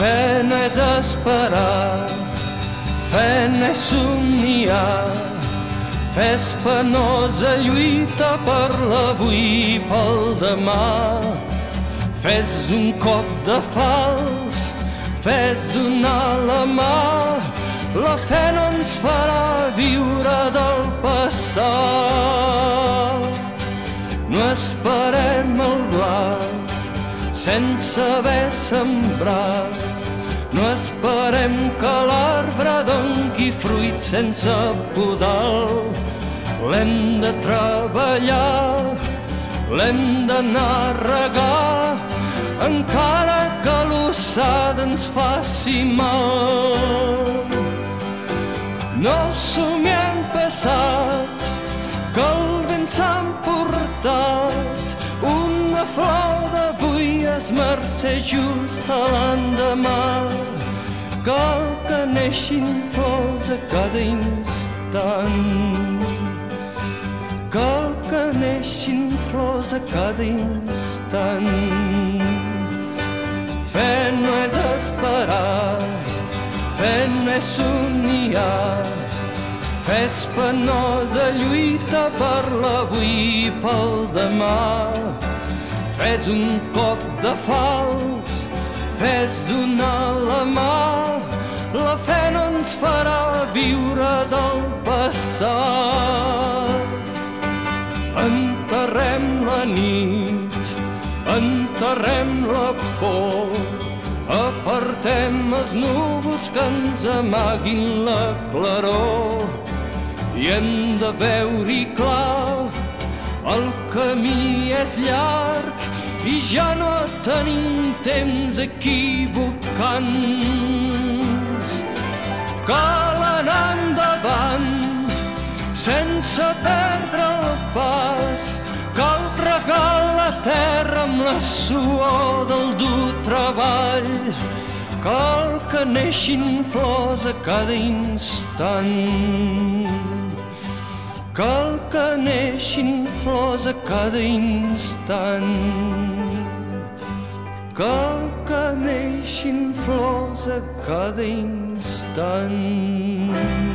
Fe no és esperar, fe no és somniar, fe és penosa lluita per l'avui i pel demà. Fe és un cop de fals, fe és donar la mà, la fe no ens farà viure del passat. No esperem el blat sense haver sembrat, no esperem que l'arbre doni fruit sense podar. L'hem de treballar, l'hem d'anar a regar, encara que l'ossada ens faci mal. No somiem passats que el vent s'ha emportat, una flor d'avui es mercè just a l'endemà. Cal que neixin flors a cada instant, cal que neixin flors a cada instant. Fe no és esperar, fe no és somniar, fe és penosa lluita per l'avui i pel demà. Fe és un cop de fals, fe és donar la mà, la fe no ens farà viure del passat. Enterrem la nit, enterrem la por, apartem els núvols que ens amaguin la claror, i hem de veure-hi clar, el camí és llarg i ja no tenim temps equivocant-nos. Cal anar endavant sense perdre el pas, cal regar la terra amb la suor del dur treball, cal que neixin flors a cada instant, cal que neixin flors a cada instant, cal que neixin flors a cada instant.